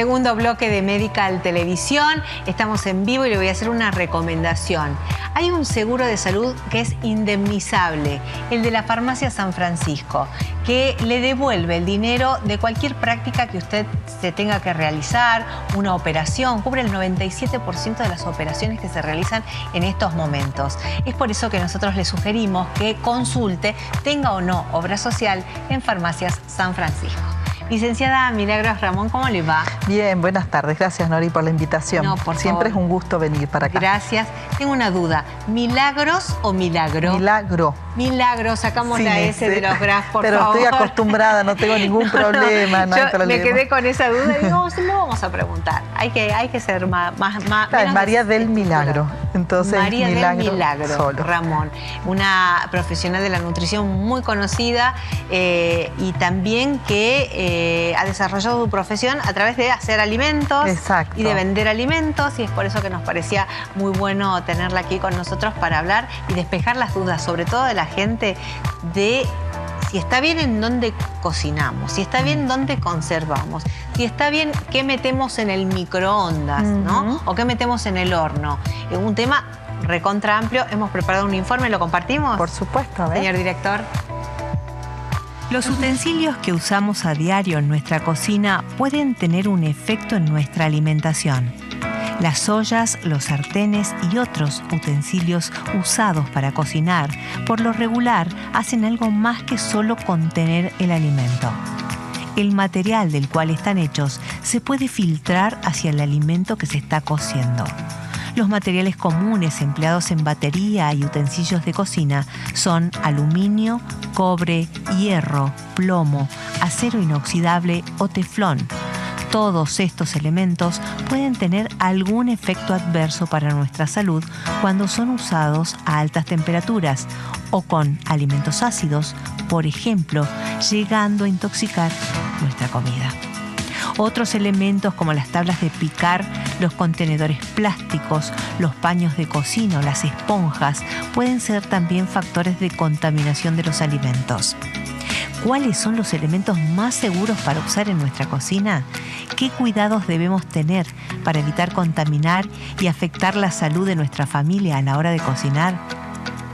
Segundo bloque de Medical Televisión. Estamos en vivo y le voy a hacer una recomendación. Hay un seguro de salud que es indemnizable, el de la Farmacia San Francisco, que le devuelve el dinero de cualquier práctica que usted se tenga que realizar, una operación, cubre el 97% de las operaciones que se realizan en estos momentos. Es por eso que nosotros le sugerimos que consulte, tenga o no obra social, en Farmacias San Francisco. Licenciada Milagros Ramón, ¿cómo le va? Bien, buenas tardes. Gracias, Nori, por la invitación. No, por Siempre favor. Es un gusto venir para acá. Gracias. Tengo una duda. ¿Milagros o milagro? Milagro. Milagro, sacamos Sí, la S de los graf, por favor. Pero estoy acostumbrada, no tengo ningún problema. No hay Yo problema. me quedé con esa duda y digo, sí, lo vamos a preguntar. Hay que ser más Claro, María del Milagro. Entonces, María del Milagro, solo. Ramón, una profesional de la nutrición muy conocida y también que ha desarrollado su profesión a través de hacer alimentos. Exacto. Y de vender alimentos, y es por eso que nos parecía muy bueno tenerla aquí con nosotros para hablar y despejar las dudas, sobre todo de la gente, de si está bien en dónde cocinamos, si está bien dónde conservamos, si está bien qué metemos en el microondas, ¿no? O qué metemos en el horno. Es un tema recontra amplio. Hemos preparado un informe, ¿lo compartimos? Por supuesto, a ver. Señor director. Los utensilios que usamos a diario en nuestra cocina pueden tener un efecto en nuestra alimentación. Las ollas, los sartenes y otros utensilios usados para cocinar, por lo regular, hacen algo más que solo contener el alimento. El material del cual están hechos se puede filtrar hacia el alimento que se está cociendo. Los materiales comunes empleados en batería y utensilios de cocina son aluminio, cobre, hierro, plomo, acero inoxidable o teflón. Todos estos elementos pueden tener algún efecto adverso para nuestra salud cuando son usados a altas temperaturas o con alimentos ácidos, por ejemplo, llegando a intoxicar nuestra comida. Otros elementos como las tablas de picar, los contenedores plásticos, los paños de cocina o las esponjas pueden ser también factores de contaminación de los alimentos. ¿Cuáles son los elementos más seguros para usar en nuestra cocina? ¿Qué cuidados debemos tener para evitar contaminar y afectar la salud de nuestra familia a la hora de cocinar?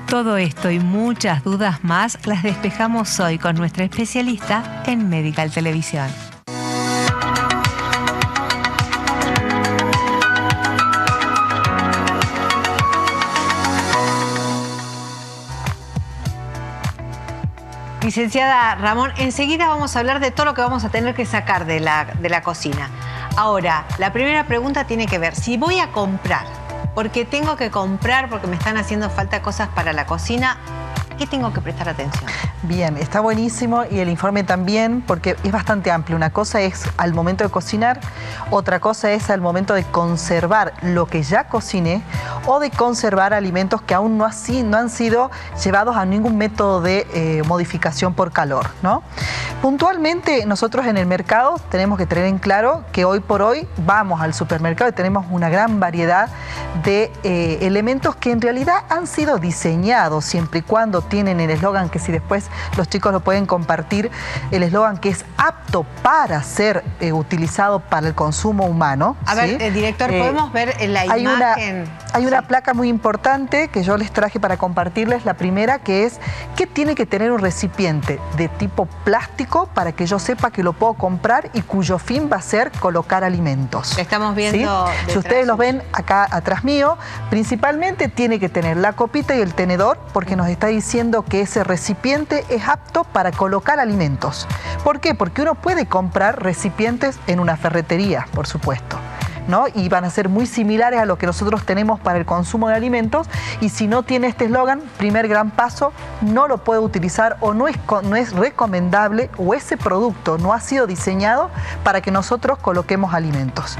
Todo esto y muchas dudas más las despejamos hoy con nuestra especialista en Medical Televisión. Licenciada Ramón, enseguida vamos a hablar de todo lo que vamos a tener que sacar de la cocina. Ahora, la primera pregunta tiene que ver, si voy a comprar, porque tengo que comprar, porque me están haciendo falta cosas para la cocina, ¿qué tengo que prestar atención? Bien, está buenísimo y el informe también, porque es bastante amplio. Una cosa es al momento de cocinar, otra cosa es al momento de conservar lo que ya cociné o de conservar alimentos que aún no han sido llevados a ningún método de modificación por calor, ¿no? Puntualmente, nosotros en el mercado tenemos que tener en claro que hoy por hoy vamos al supermercado y tenemos una gran variedad de elementos que en realidad han sido diseñados siempre y cuando tienen el eslogan, que si después los chicos lo pueden compartir, el eslogan que es apto para ser utilizado para el consumo humano. A ver, director, ¿podemos ver la imagen? Hay una placa muy importante que yo les traje para compartirles. La primera, que es que tiene que tener un recipiente de tipo plástico para que yo sepa que lo puedo comprar y cuyo fin va a ser colocar alimentos. Estamos viendo. ¿Sí? Si ustedes los ven acá atrás mío, principalmente tiene que tener la copita y el tenedor, porque nos está diciendo que ese recipiente es apto para colocar alimentos. ¿Por qué? Porque uno puede comprar recipientes en una ferretería, por supuesto, ¿no? Y van a ser muy similares a lo que nosotros tenemos para el consumo de alimentos, y si no tiene este eslogan, primer gran paso, no lo puede utilizar o no es recomendable, o ese producto no ha sido diseñado para que nosotros coloquemos alimentos.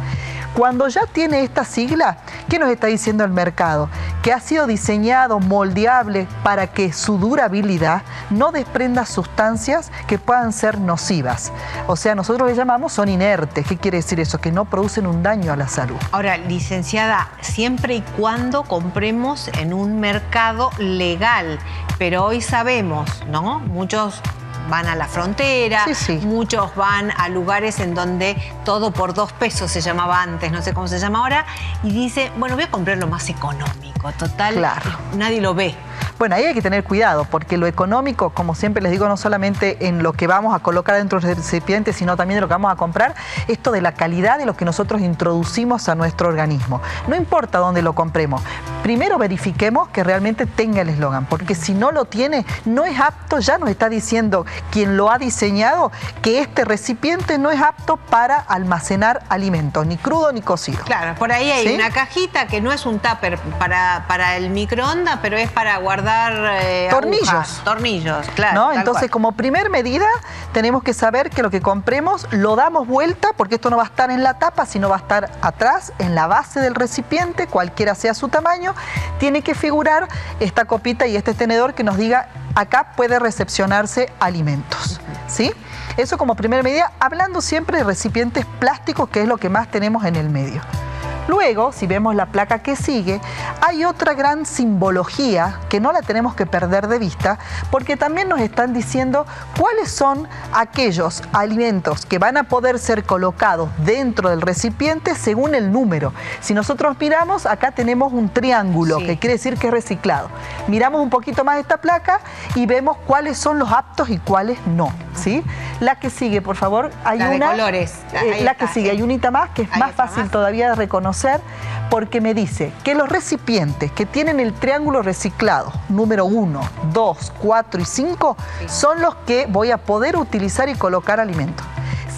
Cuando ya tiene esta sigla, ¿qué nos está diciendo el mercado? Que ha sido diseñado, moldeable, para que su durabilidad no desprenda sustancias que puedan ser nocivas. O sea, nosotros le llamamos son inertes. ¿Qué quiere decir eso? Que no producen un daño a la salud. Ahora, licenciada, siempre y cuando compremos en un mercado legal, pero hoy sabemos, ¿no? Muchos van a la frontera, Sí. muchos van a lugares en donde todo por 2 pesos se llamaba antes, no sé cómo se llama ahora, y dice, bueno, voy a comprar lo más económico, total, Claro. nadie lo ve. Bueno, ahí hay que tener cuidado, porque lo económico, como siempre les digo, no solamente en lo que vamos a colocar dentro del recipiente, sino también de lo que vamos a comprar, esto de la calidad de lo que nosotros introducimos a nuestro organismo. No importa dónde lo compremos, primero verifiquemos que realmente tenga el eslogan, porque si no lo tiene, no es apto, ya nos está diciendo quien lo ha diseñado que este recipiente no es apto para almacenar alimentos, ni crudo ni cocido. Claro, por ahí hay ¿Sí? una cajita que no es un tupper para el microondas, pero es para guardar tornillos. agujas, tornillos, claro. ¿No? Tal Entonces, cual. como primer medida, tenemos que saber que lo que compremos lo damos vuelta, porque esto no va a estar en la tapa, sino va a estar atrás, en la base del recipiente, cualquiera sea su tamaño. Tiene que figurar esta copita y este tenedor que nos diga, acá puede recepcionarse alimentos, ¿sí? Eso como primera medida, hablando siempre de recipientes plásticos, que es lo que más tenemos en el medio. Luego, si vemos la placa que sigue, hay otra gran simbología que no la tenemos que perder de vista, porque también nos están diciendo cuáles son aquellos alimentos que van a poder ser colocados dentro del recipiente según el número. Si nosotros miramos, acá tenemos un triángulo, Sí. que quiere decir que es reciclado. Miramos un poquito más esta placa y vemos cuáles son los aptos y cuáles no, ¿sí? La que sigue, por favor, hay La de una... colores. Ahí la está, que sigue, hay unita más que es Ahí más está fácil más. todavía de reconocer, porque me dice que los recipientes que tienen el triángulo reciclado, número 1, 2, 4 y 5, Sí. son los que voy a poder utilizar y colocar alimentos.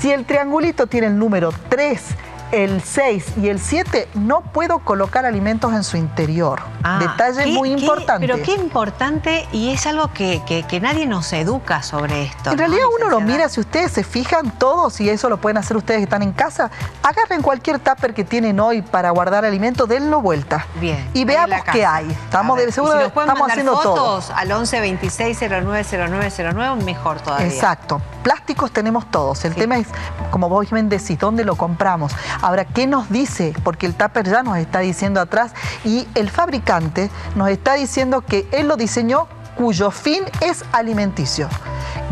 Si el triangulito tiene el número 3, el 6 y el 7, no puedo colocar alimentos en su interior. Detalle muy importante. Pero qué importante, y es algo que nadie nos educa sobre esto. En ¿no, realidad uno lo licenciada? mira, si ustedes se fijan todos, y eso lo pueden hacer ustedes que están en casa, agarren cualquier tupper que tienen hoy para guardar alimentos, denlo vuelta. Bien. Y ahí en veamos la qué casa. hay. Estamos A ver, de seguro y si que nos pueden estamos mandar haciendo todo. fotos al 11 26 09 09 09, mejor todavía. Exacto. Plásticos tenemos todos. El Sí. tema es, como vos bien decís, ¿dónde lo compramos? Ahora, ¿qué nos dice? Porque el tupper ya nos está diciendo atrás y el fabricante nos está diciendo que él lo diseñó cuyo fin es alimenticio.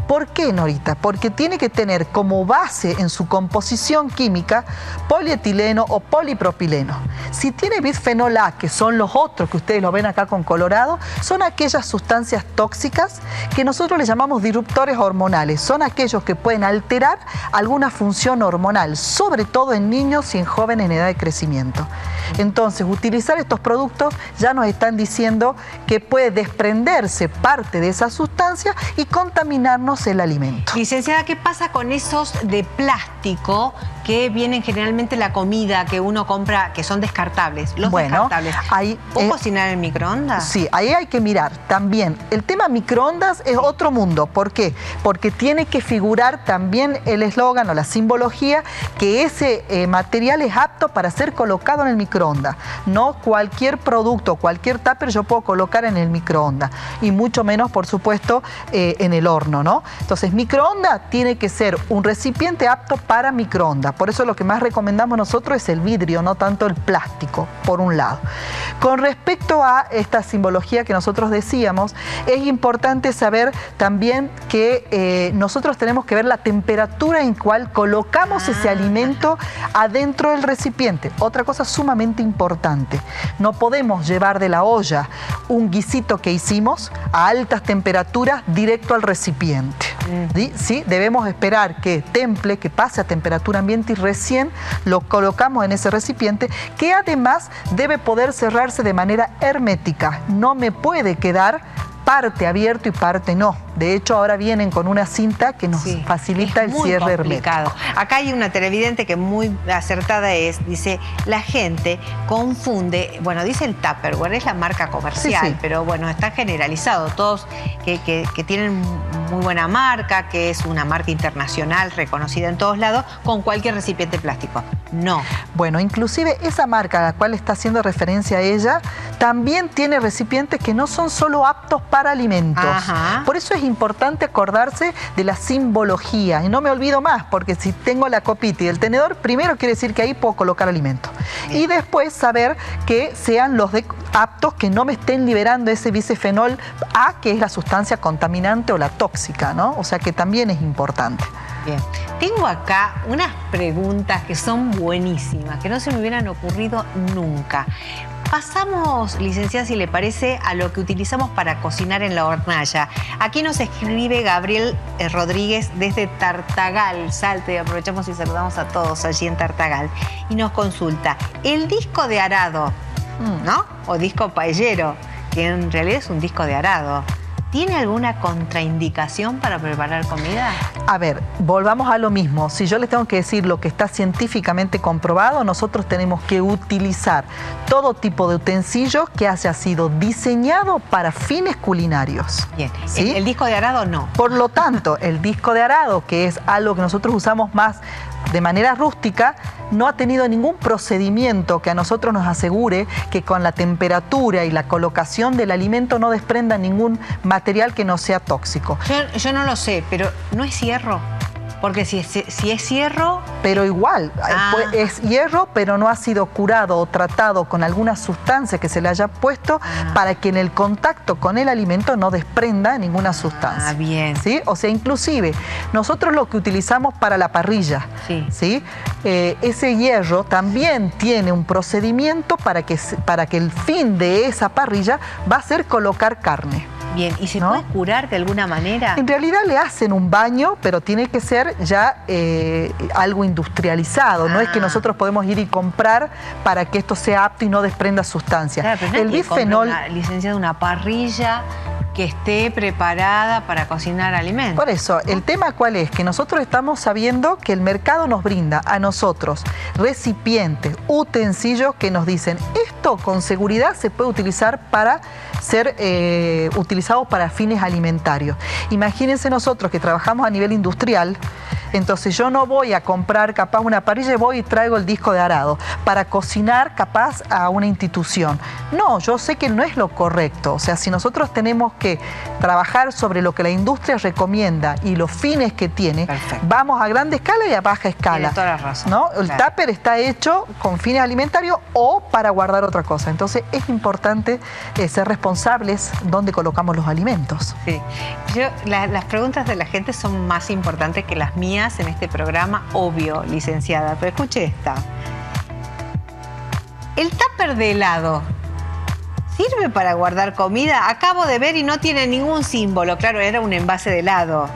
¿Por qué, Norita? Porque tiene que tener como base en su composición química polietileno o polipropileno. Si tiene bisfenol A, que son los otros que ustedes lo ven acá con colorado, son aquellas sustancias tóxicas que nosotros les llamamos disruptores hormonales. Son aquellos que pueden alterar alguna función hormonal, sobre todo en niños y en jóvenes en edad de crecimiento. Entonces, utilizar estos productos ya nos están diciendo que puede desprenderse parte de esa sustancia y contaminarnos el alimento. Licenciada, ¿qué pasa con esos de plástico que vienen generalmente en la comida que uno compra, que son descartables? Los descartables. Ahí, ¿Puedo cocinar en microondas? Sí, ahí hay que mirar también. El tema microondas es otro mundo. ¿Por qué? Porque tiene que figurar también el eslogan o la simbología que ese material es apto para ser colocado en el microondas. No cualquier producto, cualquier tupper yo puedo colocar en el microondas. Y mucho menos, por supuesto, en el horno, ¿no? Entonces, microondas tiene que ser un recipiente apto para microondas. Por eso lo que más recomendamos nosotros es el vidrio, no tanto el plástico, por un lado. Con respecto a esta simbología que nosotros decíamos, es importante saber también que nosotros tenemos que ver la temperatura en cual colocamos ese alimento adentro del recipiente. Otra cosa sumamente importante, no podemos llevar de la olla un guisito que hicimos a altas temperaturas directo al recipiente. ¿Sí? Debemos esperar que temple, que pase a temperatura ambiente y recién lo colocamos en ese recipiente, que además debe poder cerrarse de manera hermética. No me puede quedar parte abierto y parte no. De hecho, ahora vienen con una cinta que nos facilita el cierre hermético. Acá hay una televidente que muy acertada dice, la gente confunde, bueno, dice el Tupperware, es la marca comercial, pero bueno, está generalizado. Todos que tienen muy buena marca, que es una marca internacional reconocida en todos lados, con cualquier recipiente plástico. No. Bueno, inclusive esa marca a la cual está haciendo referencia a ella, también tiene recipientes que no son solo aptos para para alimentos. Ajá. Por eso es importante acordarse de la simbología. Y no me olvido más, porque si tengo la copita y el tenedor, primero quiere decir que ahí puedo colocar alimentos. Bien. Y después saber que sean los aptos, que no me estén liberando ese bisfenol A, que es la sustancia contaminante o la tóxica, ¿no? O sea que también es importante. Bien. Tengo acá unas preguntas que son buenísimas, que no se me hubieran ocurrido nunca. Pasamos, licenciada, si le parece, a lo que utilizamos para cocinar en la hornalla. Aquí nos escribe Gabriel Rodríguez desde Tartagal, Salta, y aprovechamos y saludamos a todos allí en Tartagal. Y nos consulta, el disco de arado, ¿no? O disco paellero, que en realidad es un disco de arado, ¿tiene alguna contraindicación para preparar comida? A ver, volvamos a lo mismo. Si yo les tengo que decir lo que está científicamente comprobado, nosotros tenemos que utilizar todo tipo de utensilio que haya sido diseñado para fines culinarios. Bien, ¿sí? El disco de arado no. Por lo tanto, el disco de arado, que es algo que nosotros usamos más de manera rústica, no ha tenido ningún procedimiento que a nosotros nos asegure que con la temperatura y la colocación del alimento no desprenda ningún material que no sea tóxico. Yo no lo sé, pero ¿no es hierro? Porque si es hierro... Pero igual, es hierro, pero no ha sido curado o tratado con alguna sustancia que se le haya puesto para que en el contacto con el alimento no desprenda ninguna sustancia. Bien. ¿Sí? O sea, inclusive, nosotros lo que utilizamos para la parrilla, ¿sí? Ese hierro también tiene un procedimiento para que el fin de esa parrilla va a ser colocar carne. Bien, ¿y se puede curar de alguna manera? En realidad le hacen un baño, pero tiene que ser ya algo industrializado. No es que nosotros podemos ir y comprar para que esto sea apto y no desprenda sustancias. Claro, pero el bisfenol, licenciada, una parrilla que esté preparada para cocinar alimentos. Por eso, el tema ¿cuál es? Que nosotros estamos sabiendo que el mercado nos brinda a nosotros recipientes, utensilios que nos dicen esto con seguridad se puede utilizar para ser utilizado para fines alimentarios. Imagínense nosotros que trabajamos a nivel industrial, entonces yo no voy a comprar capaz una parrilla y voy y traigo el disco de arado para cocinar capaz a una institución. No, yo sé que no es lo correcto. O sea, si nosotros tenemos que trabajar sobre lo que la industria recomienda y los fines que tiene, vamos a grande escala y a baja escala. Tiene toda la razón. ¿No? El tupper está hecho con fines alimentarios o para guardar otra cosa. Entonces es importante ser responsables donde colocamos los alimentos. Sí. Las preguntas de la gente son más importantes que las mías en este programa, obvio, licenciada. Pero escuche esta. ¿El tupper de helado sirve para guardar comida? Acabo de ver y no tiene ningún símbolo. Claro, era un envase de helado.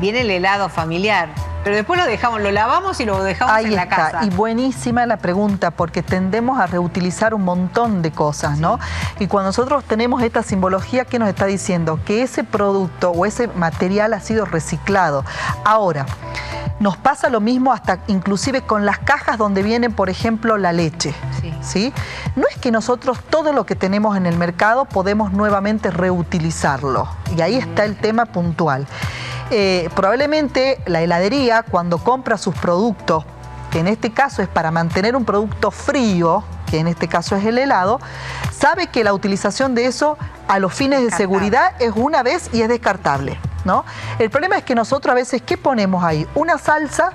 Viene el helado familiar. Pero después lo lavamos y lo dejamos en la casa. Y buenísima la pregunta, porque tendemos a reutilizar un montón de cosas, ¿no? Y cuando nosotros tenemos esta simbología, ¿qué nos está diciendo? Que ese producto o ese material ha sido reciclado. Ahora, nos pasa lo mismo hasta inclusive con las cajas donde viene, por ejemplo, la leche. ¿Sí? No es que nosotros todo lo que tenemos en el mercado podemos nuevamente reutilizarlo. Y ahí está el tema puntual. Probablemente la heladería, cuando compra sus productos, que en este caso es para mantener un producto frío, que en este caso es el helado, sabe que la utilización de eso a los fines de seguridad es una vez y es descartable, ¿no? El problema es que nosotros a veces, ¿qué ponemos ahí? Una salsa,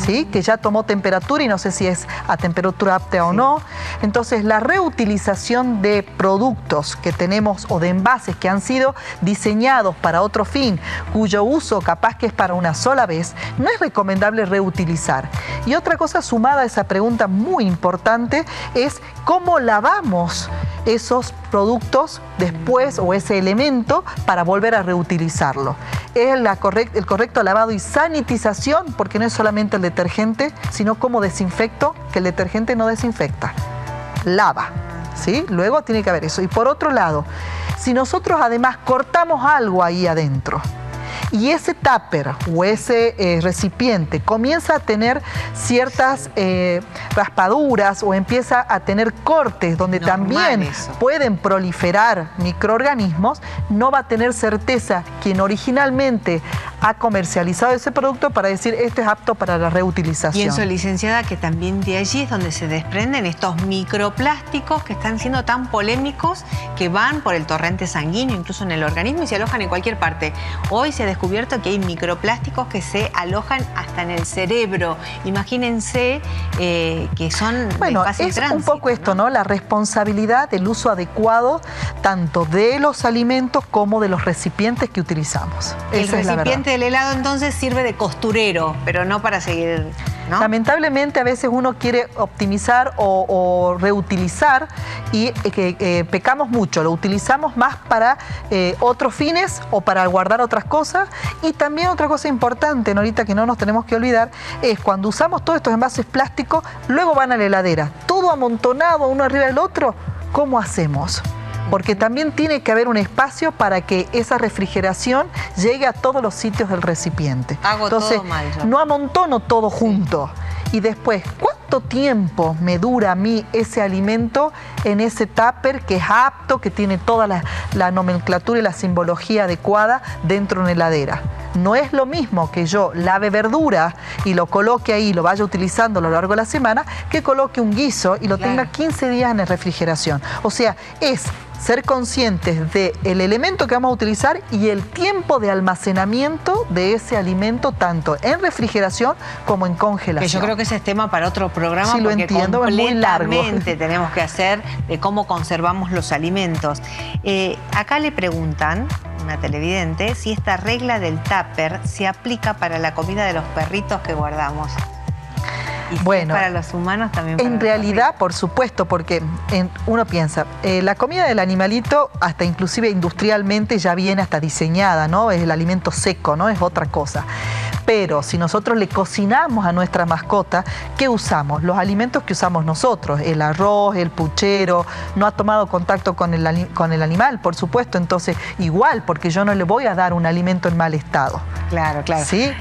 ¿sí? Que ya tomó temperatura y no sé si es a temperatura apta o no. Entonces, la reutilización de productos que tenemos o de envases que han sido diseñados para otro fin, cuyo uso capaz que es para una sola vez, no es recomendable reutilizar. Y otra cosa sumada a esa pregunta muy importante es cómo lavamos esos productos después o ese elemento para volver a reutilizarlo. Es el correcto lavado y sanitización, porque no es solamente el detergente, sino cómo desinfecto, que el detergente no desinfecta, lava, ¿sí? Luego tiene que haber eso. Y por otro lado, si nosotros además cortamos algo ahí adentro, y ese tupper o ese recipiente comienza a tener ciertas raspaduras o empieza a tener cortes donde también pueden proliferar microorganismos, no va a tener certeza quien originalmente ha comercializado ese producto para decir esto es apto para la reutilización. Pienso, licenciada, que también de allí es donde se desprenden estos microplásticos que están siendo tan polémicos, que van por el torrente sanguíneo, incluso en el organismo, y se alojan en cualquier parte. Hoy se ha descubierto que hay microplásticos que se alojan hasta en el cerebro. Imagínense que son bueno, de fácil es tránsito, un poco esto, ¿no? La responsabilidad del uso adecuado tanto de los alimentos como de los recipientes que utilizamos. El recipiente del helado entonces sirve de costurero, pero no para seguir, ¿no? Lamentablemente a veces uno quiere optimizar o reutilizar y pecamos mucho, lo utilizamos más para otros fines o para guardar otras cosas. Y también otra cosa importante, Norita, que no nos tenemos que olvidar, es cuando usamos todos estos envases plásticos, luego van a la heladera, todo amontonado uno arriba del otro, ¿cómo hacemos? Porque también tiene que haber un espacio para que esa refrigeración llegue a todos los sitios del recipiente. Entonces, todo mal yo. No amontono todo junto. Y después, ¿cuánto tiempo me dura a mí ese alimento en ese tupper que es apto, que tiene toda la nomenclatura y la simbología adecuada dentro de una heladera? No es lo mismo que yo lave verdura y lo coloque ahí, lo vaya utilizando a lo largo de la semana, que coloque un guiso y lo tenga 15 días en refrigeración. O sea, es ser conscientes del elemento que vamos a utilizar y el tiempo de almacenamiento de ese alimento, tanto en refrigeración como en congelación. Que yo creo que ese es tema para otro programa, sí, lo porque entiendo, es muy largo. Completamente tenemos que hacer de cómo conservamos los alimentos. Acá le preguntan, una televidente, si esta regla del tupper se aplica para la comida de los perritos que guardamos. Y si bueno, es para los humanos también. Para en realidad, por supuesto, porque uno piensa, la comida del animalito, hasta inclusive industrialmente ya viene hasta diseñada, ¿no? Es el alimento seco, ¿no? Es otra cosa. Pero si nosotros le cocinamos a nuestra mascota, ¿qué usamos? Los alimentos que usamos nosotros, el arroz, el puchero, no ha tomado contacto con el animal, por supuesto, entonces igual, porque yo no le voy a dar un alimento en mal estado. Claro, claro. ¿Sí?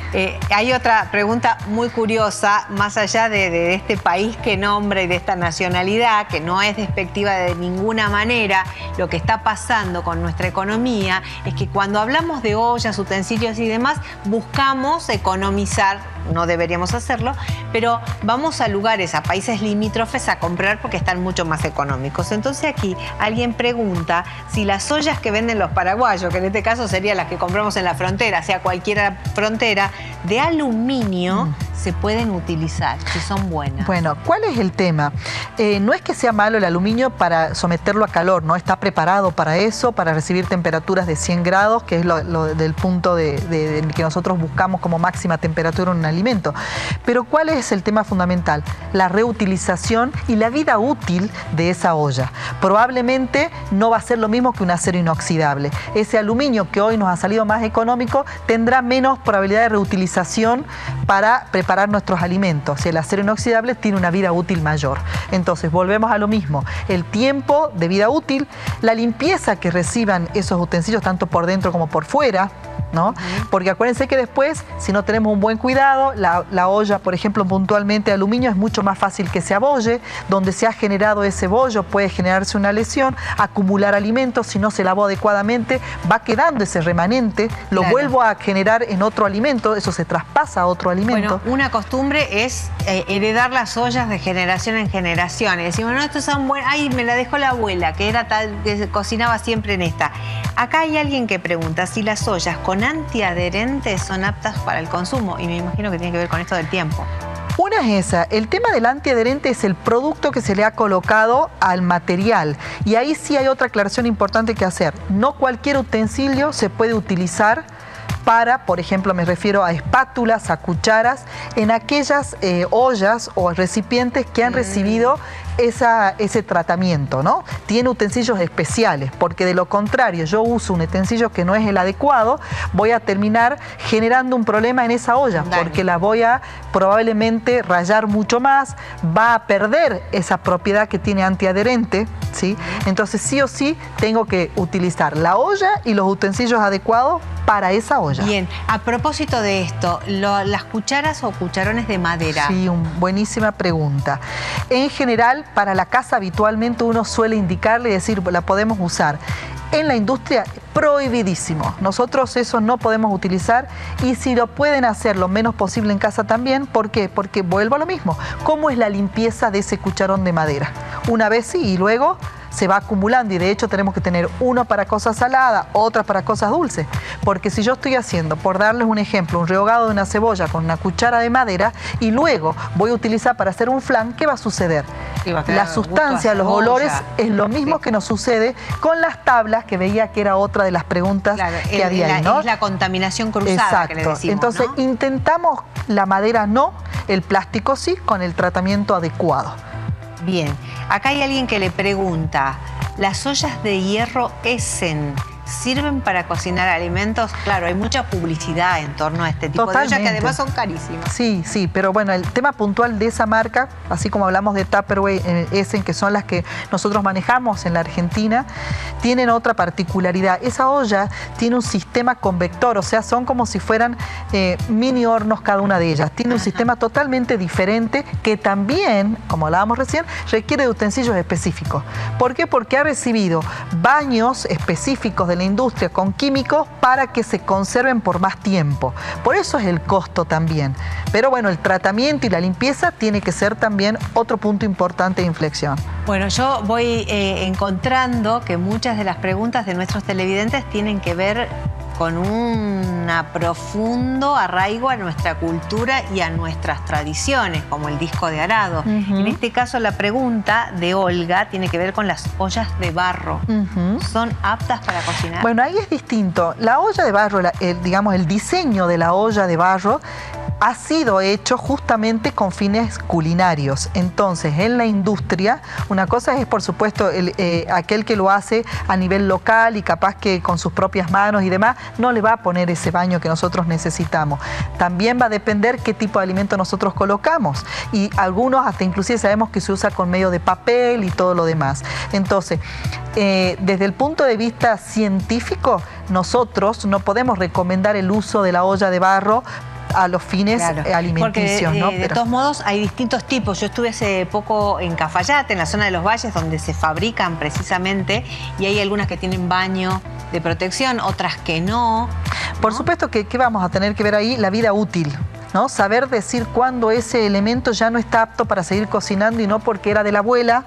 Hay otra pregunta muy curiosa, más allá de este país que nombra y de esta nacionalidad, que no es despectiva de ninguna manera. Lo que está pasando con nuestra economía es que cuando hablamos de ollas, utensilios y demás, buscamos economizar, no deberíamos hacerlo, pero vamos a lugares, a países limítrofes a comprar porque están mucho más económicos. Entonces aquí alguien pregunta si las ollas que venden los paraguayos, que en este caso serían las que compramos en la frontera, sea cualquier frontera, de aluminio, se pueden utilizar, si son buenas. Bueno, ¿cuál es el tema? No es que sea malo el aluminio para someterlo a calor, ¿no? Está preparado para eso, para recibir temperaturas de 100 grados, que es lo del punto que nosotros buscamos como máxima temperatura en un alimento. Pero ¿cuál es el tema fundamental? La reutilización y la vida útil de esa olla. Probablemente no va a ser lo mismo que un acero inoxidable. Ese aluminio que hoy nos ha salido más económico tendrá menos probabilidad de reutilización para preparar nuestros alimentos. El acero inoxidable tiene una vida útil mayor. Entonces volvemos a lo mismo. El tiempo de vida útil, la limpieza que reciban esos utensilios tanto por dentro como por fuera, ¿no? Porque acuérdense que después, si no tenemos un buen cuidado, la olla, por ejemplo, puntualmente de aluminio, es mucho más fácil que se abolle. Donde se ha generado ese bollo puede generarse una lesión, acumular alimentos. Si no se lavó adecuadamente, va quedando ese remanente, lo vuelvo a generar en otro alimento, eso se traspasa a otro alimento. Bueno, una costumbre es heredar las ollas de generación en generación. Y decimos, no, estos son buenos, ay, me la dejó la abuela, que era tal, que se cocinaba siempre en esta. Acá hay alguien que pregunta si las ollas con antiadherentes son aptas para el consumo, y me imagino que tiene que ver con esto del tiempo. Una es esa, el tema del antiadherente es el producto que se le ha colocado al material, y ahí sí hay otra aclaración importante que hacer. No cualquier utensilio se puede utilizar para, por ejemplo, me refiero a espátulas, a cucharas, en aquellas ollas o recipientes que han recibido ese tratamiento, ¿no? Tiene utensilios especiales, porque de lo contrario, yo uso un utensilio que no es el adecuado, voy a terminar generando un problema en esa olla, porque la voy a probablemente rayar mucho más, va a perder esa propiedad que tiene antiadherente, ¿sí? Entonces sí o sí tengo que utilizar la olla y los utensilios adecuados para esa olla. Bien, a propósito de esto, las cucharas o cucharones de madera. Sí, buenísima pregunta. En general, para la casa habitualmente uno suele indicarle y decir, la podemos usar. En la industria, prohibidísimo. Nosotros eso no podemos utilizar y si lo pueden hacer lo menos posible en casa también. ¿Por qué? Porque vuelvo a lo mismo. ¿Cómo es la limpieza de ese cucharón de madera? Una vez sí y luego se va acumulando y de hecho tenemos que tener uno para cosas saladas, otra para cosas dulces. Porque si yo estoy haciendo, por darles un ejemplo, un rehogado de una cebolla con una cuchara de madera y luego voy a utilizar para hacer un flan, ¿qué va a suceder? La sustancia, los olores, es lo mismo que nos sucede con las tablas, que veía que era otra de las preguntas que había ahí, ¿no? Es la contaminación cruzada. Exacto. Que le decimos, entonces, ¿no? Intentamos la madera no, el plástico sí, con el tratamiento adecuado. Bien, acá hay alguien que le pregunta, ¿las ollas de hierro Essen sirven para cocinar alimentos? Claro, hay mucha publicidad en torno a este tipo de ollas que además son carísimas. Sí, sí, pero bueno, el tema puntual de esa marca, así como hablamos de Tupperware, Essen, que son las que nosotros manejamos en la Argentina, tienen otra particularidad. Esa olla tiene un sistema convector, o sea, son como si fueran mini hornos cada una de ellas. Tiene un sistema totalmente diferente que también, como hablábamos recién, requiere de utensilios específicos. ¿Por qué? Porque ha recibido baños específicos de la industria con químicos para que se conserven por más tiempo. Por eso es el costo también. Pero bueno, el tratamiento y la limpieza tiene que ser también otro punto importante de inflexión. Bueno, yo voy encontrando que muchas de las preguntas de nuestros televidentes tienen que ver con un profundo arraigo a nuestra cultura y a nuestras tradiciones, como el disco de arado. En este caso, la pregunta de Olga tiene que ver con las ollas de barro. ¿Son aptas para cocinar? Bueno, ahí es distinto. La olla de barro, digamos, el diseño de la olla de barro ha sido hecho justamente con fines culinarios. Entonces, en la industria, una cosa es, por supuesto, aquel que lo hace a nivel local y capaz que con sus propias manos y demás, no le va a poner ese baño que nosotros necesitamos. También va a depender qué tipo de alimento nosotros colocamos. Y algunos hasta inclusive sabemos que se usa con medio de papel y todo lo demás. Entonces, desde el punto de vista científico, nosotros no podemos recomendar el uso de la olla de barro a los fines alimenticios. Porque ¿no? de todos modos hay distintos tipos. Yo estuve hace poco en Cafayate, en la zona de los valles, donde se fabrican precisamente, y hay algunas que tienen baño de protección, otras que no. Por supuesto que ¿qué vamos a tener que ver ahí? La vida útil, ¿no? Saber decir cuándo ese elemento ya no está apto para seguir cocinando y no porque era de la abuela,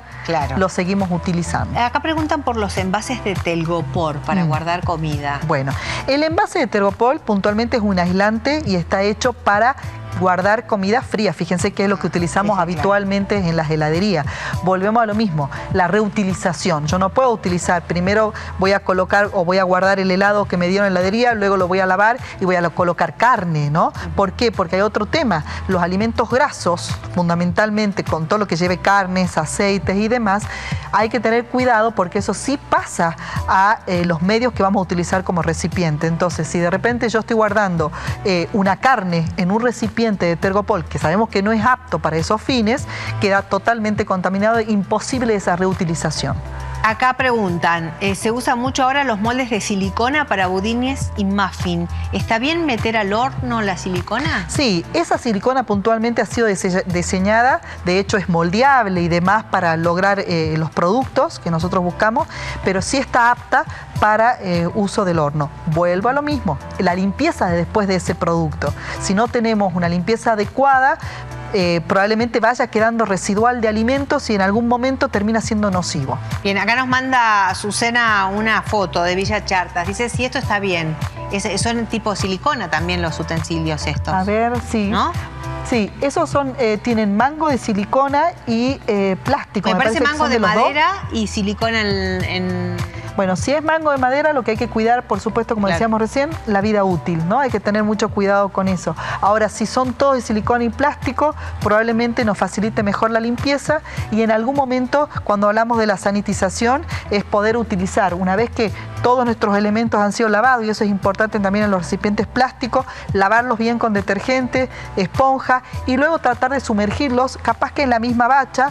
lo seguimos utilizando. Acá preguntan por los envases de telgopor para guardar comida. Bueno, el envase de telgopor puntualmente es un aislante y está hecho para guardar comida fría. Fíjense que es lo que utilizamos habitualmente en las heladerías. Volvemos a lo mismo, la reutilización. Yo no puedo utilizar, primero voy a colocar o voy a guardar el helado que me dieron en la heladería, luego lo voy a lavar y voy a colocar carne, ¿no? ¿Por qué? Porque hay otro tema. Los alimentos grasos, fundamentalmente con todo lo que lleve carnes, aceites y demás, hay que tener cuidado porque eso sí pasa a los medios que vamos a utilizar como recipiente. Entonces, si de repente yo estoy guardando una carne en un recipiente de telgopor, que sabemos que no es apto para esos fines, queda totalmente contaminado e imposible esa reutilización. Acá preguntan, se usan mucho ahora los moldes de silicona para budines y muffin. ¿Está bien meter al horno la silicona? Sí, esa silicona puntualmente ha sido diseñada, de hecho es moldeable y demás para lograr los productos que nosotros buscamos, pero sí está apta para uso del horno. Vuelvo a lo mismo, la limpieza después de ese producto. Si no tenemos una limpieza adecuada, probablemente vaya quedando residual de alimentos y en algún momento termina siendo nocivo. Bien, acá nos manda Azucena una foto de Villa Chartas. Dice si esto está bien. Son tipo silicona también los utensilios estos. A ver, sí. ¿No? Sí, esos son, tienen mango de silicona y plástico. Me parece mango de madera y silicona en... Bueno, si es mango de madera, lo que hay que cuidar, por supuesto, como decíamos recién, la vida útil, ¿no? Hay que tener mucho cuidado con eso. Ahora, si son todos de silicona y plástico, probablemente nos facilite mejor la limpieza y en algún momento, cuando hablamos de la sanitización, es poder utilizar, una vez que todos nuestros elementos han sido lavados, y eso es importante también en los recipientes plásticos, lavarlos bien con detergente, esponja, y luego tratar de sumergirlos, capaz que en la misma bacha,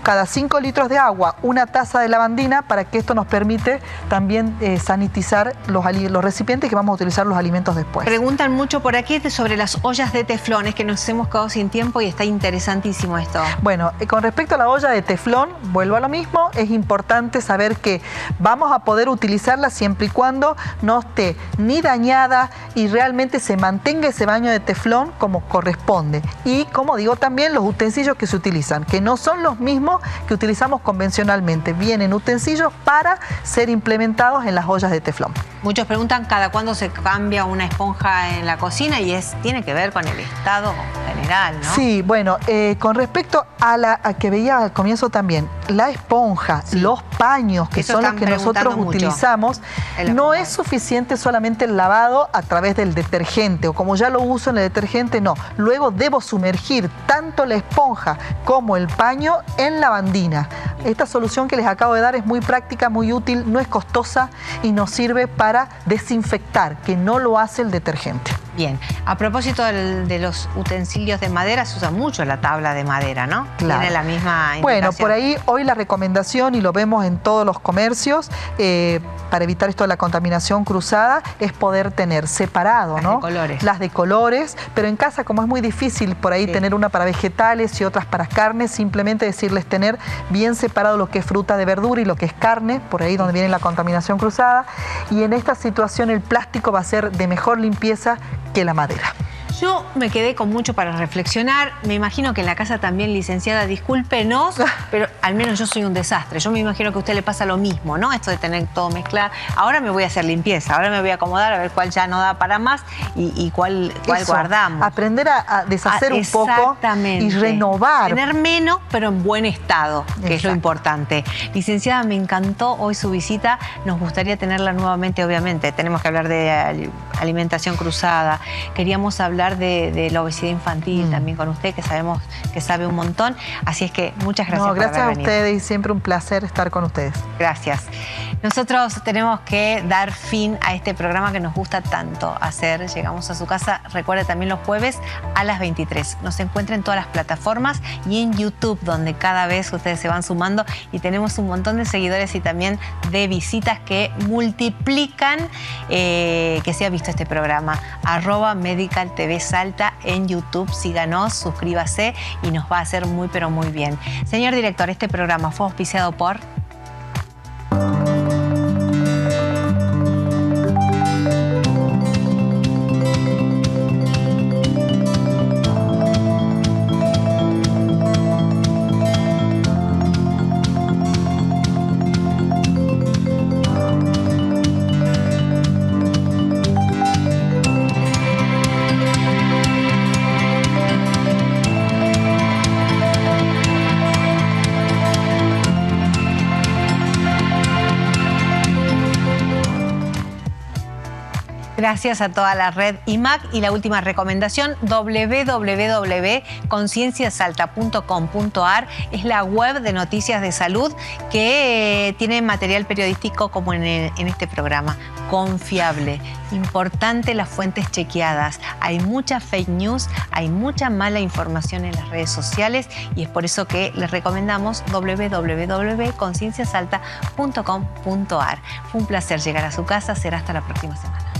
cada 5 litros de agua, una taza de lavandina, para que esto nos permite también sanitizar los recipientes que vamos a utilizar los alimentos después. Preguntan mucho por aquí sobre las ollas de teflón, es que nos hemos quedado sin tiempo y está interesantísimo esto. Bueno, con respecto a la olla de teflón, vuelvo a lo mismo, es importante saber que vamos a poder utilizarla siempre y cuando no esté ni dañada y realmente se mantenga ese baño de teflón como corresponde. Y como digo también los utensilios que se utilizan, que no son los mismos que utilizamos convencionalmente. Vienen utensilios para ser implementados en las ollas de teflón. Muchos preguntan cada cuándo se cambia una esponja en la cocina y tiene que ver con el estado general, ¿no? Sí, bueno, con respecto a que veía al comienzo también, la esponja, sí, los paños, que son los que nosotros utilizamos, no es suficiente solamente el lavado a través del detergente o como ya lo uso en el detergente, no. Luego debo sumergir tanto la esponja como el paño en lavandina. Esta solución que les acabo de dar es muy práctica, muy útil, no es costosa y nos sirve para desinfectar, que no lo hace el detergente. Bien, a propósito de los utensilios de madera, se usa mucho la tabla de madera, ¿no? Claro. Tiene la misma indicación. Bueno, por ahí hoy la recomendación, y lo vemos en todos los comercios, para evitar esto de la contaminación cruzada, es poder tener separado, ¿no? Las de colores. Las de colores, pero en casa, como es muy difícil por ahí tener una para vegetales y otras para carnes, simplemente decirles tener bien separado lo que es fruta de verdura y lo que es carne, por ahí donde viene la contaminación cruzada. Y en esta situación el plástico va a ser de mejor limpieza que la madera. Yo me quedé con mucho para reflexionar. Me imagino que en la casa también, licenciada, discúlpenos, pero al menos yo soy un desastre. Yo me imagino que a usted le pasa lo mismo, ¿no? Esto de tener todo mezclado. Ahora me voy a hacer limpieza, ahora me voy a acomodar a ver cuál ya no da para más y cuál guardamos. Aprender a deshacer un poco y renovar. Tener menos, pero en buen estado, que es lo importante. Licenciada, me encantó hoy su visita. Nos gustaría tenerla nuevamente, obviamente. Tenemos que hablar de alimentación cruzada. Queríamos hablar de la obesidad infantil también con usted, que sabemos que sabe un montón. Así es que muchas gracias por haber venido. Gracias a ustedes y siempre un placer estar con ustedes. Gracias. Nosotros tenemos que dar fin a este programa que nos gusta tanto hacer. Llegamos a su casa, recuerde, también los jueves a las 23. Nos encuentra en todas las plataformas y en YouTube, donde cada vez ustedes se van sumando y tenemos un montón de seguidores y también de visitas que multiplican que se ha visto este programa. @Medical TV Salta en YouTube. Síganos, suscríbase y nos va a hacer muy, pero muy bien. Señor director, este programa fue auspiciado por... Gracias a toda la red IMAC. Y la última recomendación, www.concienciasalta.com.ar, es la web de noticias de salud que tiene material periodístico como en este programa. Confiable, importante las fuentes chequeadas. Hay mucha fake news, hay mucha mala información en las redes sociales y es por eso que les recomendamos www.concienciasalta.com.ar. Fue un placer llegar a su casa, será hasta la próxima semana.